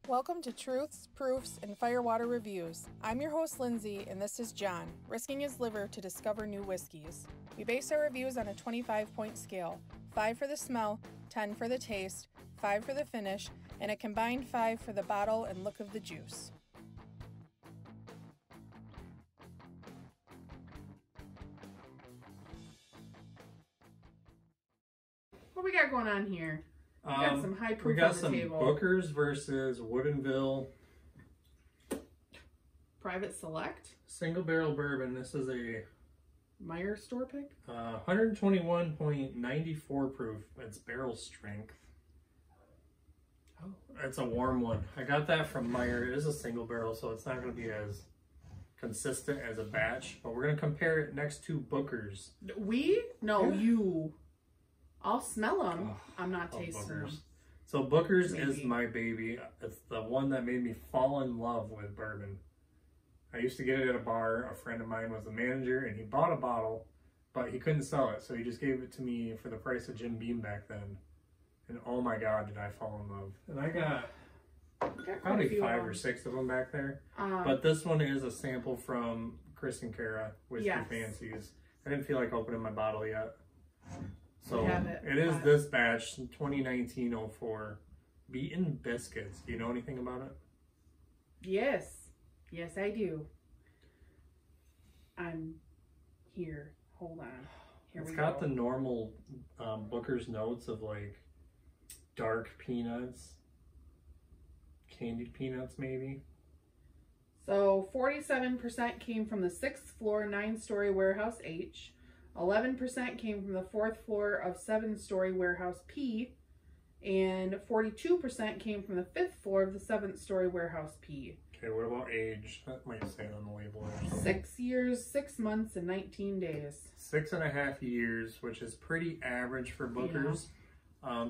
Welcome to Truths, Proofs, and Firewater Reviews. I'm your host, Lindsay, and this is John, risking his liver to discover new whiskeys. We base our reviews on a 25-point scale, 5 for the smell, 10 for the taste, 5 for the finish, and a combined 5 for the bottle and look of the juice. What we got going on here? We got some high proof on the table. Booker's versus Woodinville Private Select. Single Barrel Bourbon. This is a Meyer store pick. 121.94 proof. It's barrel strength. Oh. It's a warm one. I got that from Meyer. It is a single barrel, so it's not going to be as consistent as a batch. But we're going to compare it next to Booker's. We? No, yeah. You. I'll smell them. I'm not tasting them. So Booker's is my baby. It's the one that made me fall in love with bourbon. I used to get it at a bar. A friend of mine was the manager, and he bought a bottle, but he couldn't sell it, so he just gave it to me for the price of Jim Beam back then. And oh my God, did I fall in love. And I got probably 5 or 6 of them back there. But this one is a sample from Chris and Kara, Whiskey Fancies. I didn't feel like opening my bottle yet. So it is this batch, 2019-04, Beaten Biscuits. Do you know anything about it? Yes. Yes, I do. I'm here. Hold on. Here we go. It's got the normal Booker's notes of like dark peanuts, candied peanuts maybe. So 47% came from the 6th floor, 9-story warehouse H. 11% came from the 4th floor of 7-story warehouse P, and 42% came from the 5th floor of the 7th-story warehouse P. Okay, what about age? That might say it on the label. 6 years, 6 months, and 19 days. 6.5 years, which is pretty average for Booker's. Yeah.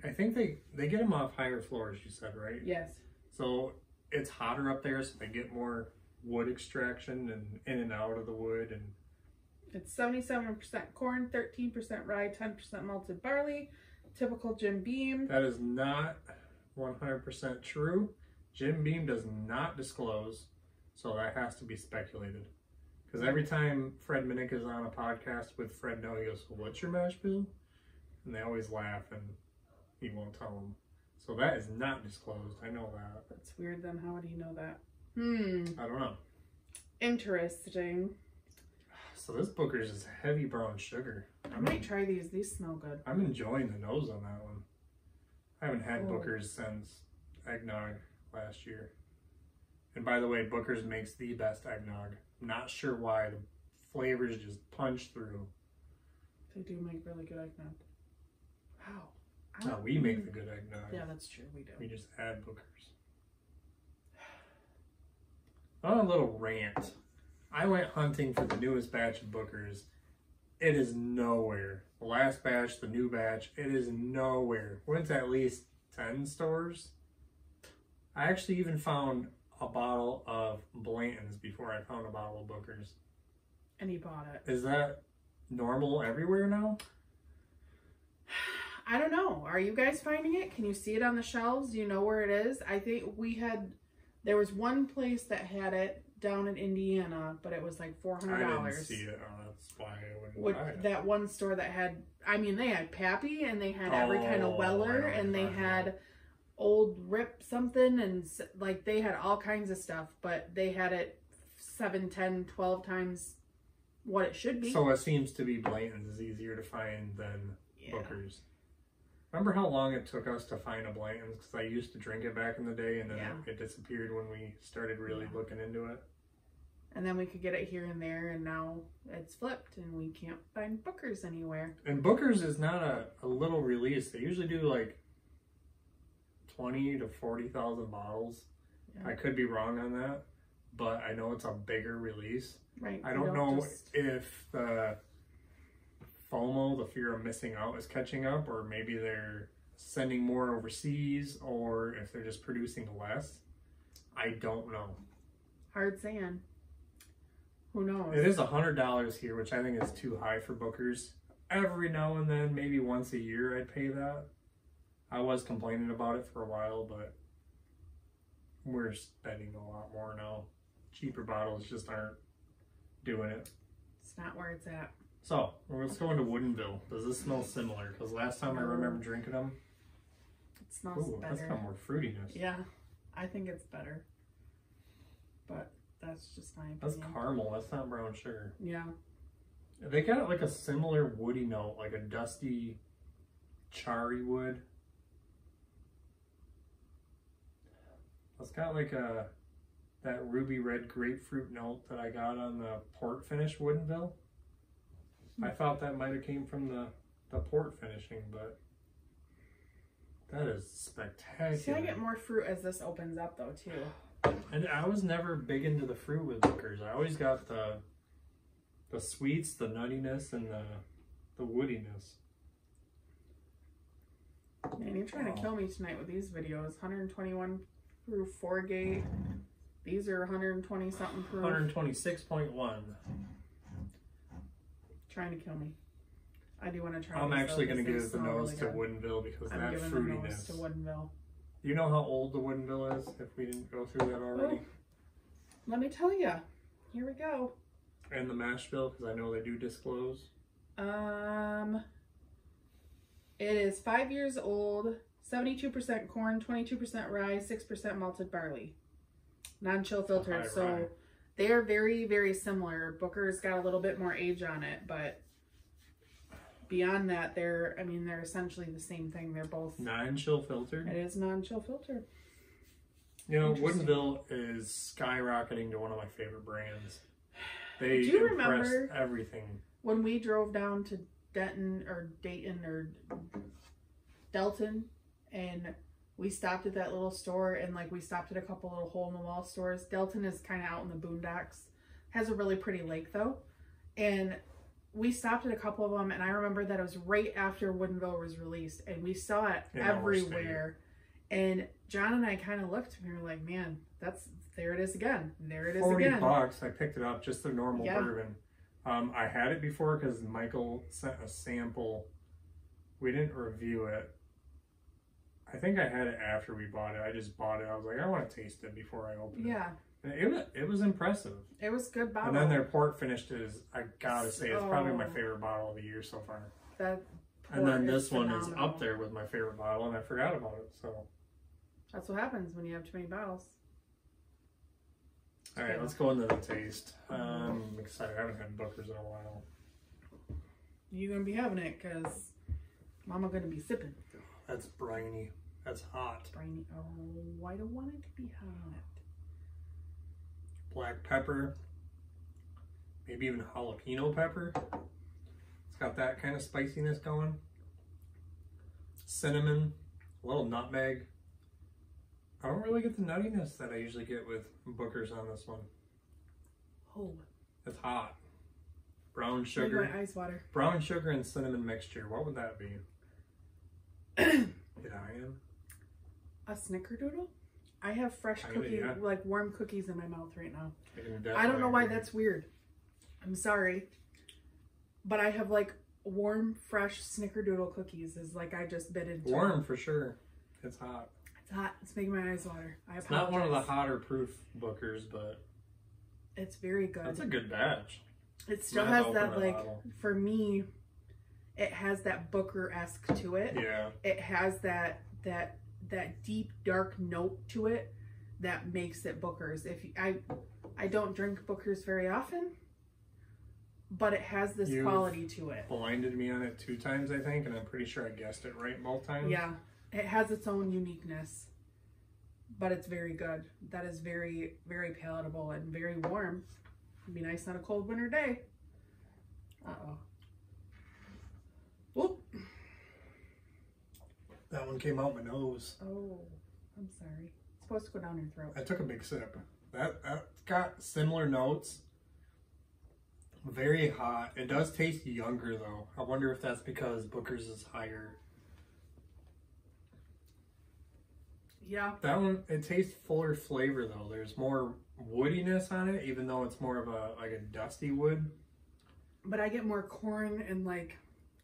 I think they get them off higher floors, you said, right? Yes. So it's hotter up there, so they get more wood extraction and in and out of the wood. And it's 77% corn, 13% rye, 10% malted barley. Typical Jim Beam. That is not 100% true. Jim Beam does not disclose, so that has to be speculated. Because every time Fred Minnick is on a podcast with Fred Noe, he goes, "So what's your mash bill?" And they always laugh, and he won't tell them. So that is not disclosed. I know that. That's weird then. How would he know that? I don't know. Interesting. So this Booker's is heavy brown sugar. I might try these. These smell good. I'm enjoying the nose on that one. I haven't had Booker's since eggnog last year. And by the way, Booker's makes the best eggnog. I'm not sure why. The flavors just punch through. They do make really good eggnog. Wow. No, we make the good eggnog. Yeah, that's true. We do. We just add Booker's. On a little rant. I went hunting for the newest batch of Booker's. It is nowhere. The last batch, the new batch, it is nowhere. Went to at least 10 stores. I actually even found a bottle of Blanton's before I found a bottle of Booker's. And he bought it. Is that normal everywhere now? I don't know. Are you guys finding it? Can you see it on the shelves? Do you know where it is? I think there was one place that had it down in Indiana, but it was like $400. I didn't see it. Oh, that's why I wouldn't buy it. That one store that had, I mean, they had Pappy, and they had every kind of Weller, and they had Old Rip something, and like they had all kinds of stuff, but they had it 7, 10, 12 times what it should be. So it seems to be Blanton's is easier to find than Booker's. Remember how long it took us to find a Blanton's? Because I used to drink it back in the day, and then it disappeared when we started really looking into it. And then we could get it here and there, and now it's flipped, and we can't find Booker's anywhere. And Booker's is not a little release. They usually do like 20 to 40,000 bottles. Yeah. I could be wrong on that, but I know it's a bigger release. Right. I don't know if the FOMO, the fear of missing out, is catching up, or maybe they're sending more overseas, or if they're just producing less. I don't know. Hard saying. Who knows? It is $100 here, which I think is too high for Booker's. Every now and then, maybe once a year, I'd pay that. I was complaining about it for a while, but we're spending a lot more now. Cheaper bottles just aren't doing it. It's not where it's at. So, let's go into Woodinville. Does this smell similar? Because last time I remember drinking them, it smells better. That's got more fruitiness. Yeah, I think it's better. But that's just my opinion. That's caramel. That's not brown sugar. Yeah. They got like a similar woody note, like a dusty, charry wood. It's got like that ruby red grapefruit note that I got on the port finish Woodinville. I thought that might have came from the port finishing, but that is spectacular. See, I get more fruit as this opens up though too. And I was never big into the fruit with Bookers. I always got the sweets, the nuttiness, and the woodiness. Man, you're trying to kill me tonight with these videos. 121 proof 4 gate. These are 120 something proof. 126.1. Trying to kill me. I do want to try. I'm actually going to give the nose to Woodinville because that fruitiness. The nose to Woodinville. Do you know how old the Woodinville is? If we didn't go through that already. Oh, let me tell you. Here we go. And the mash bill, because I know they do disclose. It is 5 years old. 72% corn, 22% rye, 6% malted barley. Non-chill filtered. So rye. They are very, very similar. Booker's got a little bit more age on it, but beyond that, they're essentially the same thing. They're both non-chill filtered. It is non-chill filtered. You know, Woodinville is skyrocketing to one of my favorite brands. They Do you remember everything. When we drove down to Dayton or Delton, and we stopped at that little store, and like we stopped at a couple little hole-in-the-wall stores. Delton is kind of out in the boondocks. Has a really pretty lake though, and we stopped at a couple of them, and I remember that it was right after Woodinville was released, and we saw it everywhere. And John and I kind of looked, and we were like, "Man, there it is again. There it is again." $40. I picked it up, just the normal bourbon. I had it before because Michael sent a sample. We didn't review it. I think I had it after we bought it. I just bought it. I was like, I want to taste it before I open it. Yeah. It was impressive. It was good bottle. And then their port finished is, I gotta say, it's probably my favorite bottle of the year so far. And then this one is up there with my favorite bottle, and I forgot about it. So that's what happens when you have too many bottles. All right, let's go into the taste. I'm excited. I haven't had Booker's in a while. You're gonna be having it because Mama gonna be sipping. That's briny. That's hot. Briny. Oh, I don't want it to be hot. Black pepper. Maybe even jalapeno pepper. It's got that kind of spiciness going. Cinnamon. A little nutmeg. I don't really get the nuttiness that I usually get with Booker's on this one. Oh. It's hot. Brown sugar. My eyes water. Brown sugar and cinnamon mixture. What would that be? Italian? A snickerdoodle? I have fresh cookie, like warm cookies in my mouth right now. I don't know why that's weird. I'm sorry. But I have like warm, fresh snickerdoodle cookies is like I just bit into. Warm for sure. It's hot. It's hot. It's making my eyes water. I apologize. It's not one of the hotter proof Bookers, but it's very good. That's a good batch. It still has that like bottle. For me, it has that Booker-esque to it. Yeah. It has that deep dark note to it that makes it Booker's. I don't drink Booker's very often, but it has this quality to it. Blinded me on it 2 times, I think, and I'm pretty sure I guessed it right both times. Yeah. It has its own uniqueness, but it's very good. That is very, very palatable and very warm. It'd be nice on a cold winter day. Uh-oh. Whoop. That one came out my nose. Oh, I'm sorry. It's supposed to go down your throat. I took a big sip. That got similar notes. Very hot. It does taste younger, though. I wonder if that's because Booker's is higher. Yeah. That one, it tastes fuller flavor, though. There's more woodiness on it, even though it's more of a dusty wood. But I get more corn and like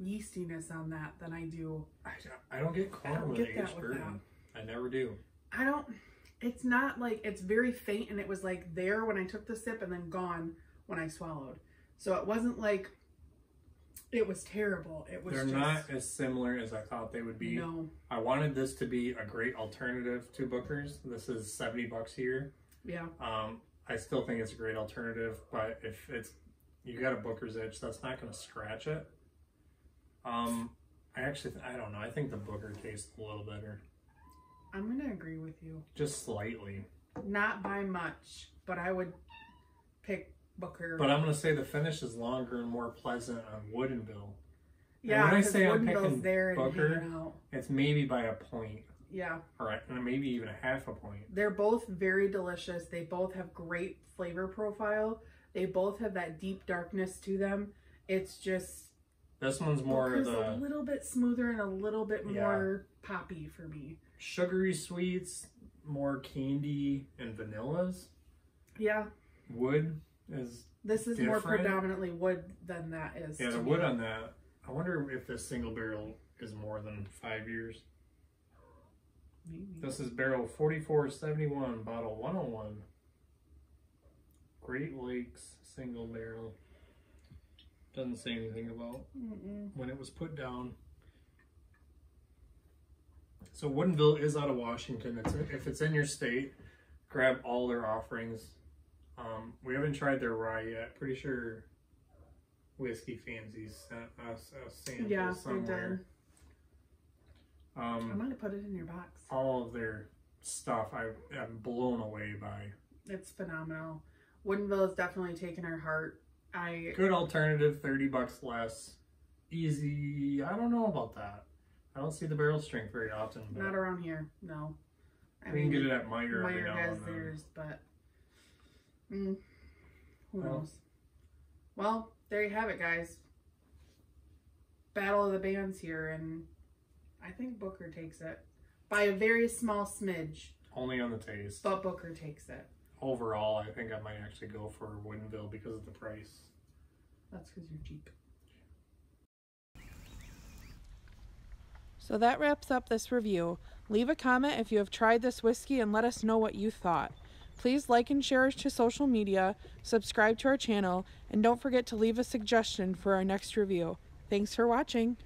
yeastiness on that than I do. I don't get corn with aged bourbon. I never do. It's not like, it's very faint, and it was like there when I took the sip and then gone when I swallowed. So it wasn't like it was terrible. It was They're just not as similar as I thought they would be. No. I wanted this to be a great alternative to Booker's. This is $70 here. Yeah. I still think it's a great alternative, but if it's, you got a Booker's itch, that's not going to scratch it. I don't know. I think the Booker tastes a little better. I'm going to agree with you. Just slightly. Not by much, but I would pick Booker. But I'm going to say the finish is longer and more pleasant on Woodinville. Yeah, when I say I'm picking there Booker, it's maybe by a point. Yeah. All right, and maybe even a half a point. They're both very delicious. They both have great flavor profile. They both have that deep darkness to them. It's just... This one's more Booker's a little bit smoother and a little bit more poppy for me. Sugary sweets, more candy and vanillas. Yeah. Wood is This is different. more predominantly wood than that is. Yeah, the wood on that. I wonder if this single barrel is more than 5 years. Maybe. This is barrel 4471, bottle 101. Great Lakes single barrel. Doesn't say anything about when it was put down. So Woodinville is out of Washington. If it's in your state, grab all their offerings. We haven't tried their rye yet. Pretty sure Whiskey Fancies sent us a sample somewhere. I'm going to put it in your box. All of their stuff I'm blown away by. It's phenomenal. Woodinville has definitely taken our heart. Good alternative, $30 less. Easy. I don't know about that. I don't see the barrel strength very often. But not around here, no. We can get it at Meyer every now has and then. theirs, but who knows? Well, there you have it, guys. Battle of the bands here, and I think Booker takes it by a very small smidge. Only on the taste. But Booker takes it. Overall, I think I might actually go for Woodinville because of the price. That's because you're cheap. So that wraps up this review. Leave a comment if you have tried this whiskey and let us know what you thought. Please like and share us to social media, subscribe to our channel, and don't forget to leave a suggestion for our next review. Thanks for watching.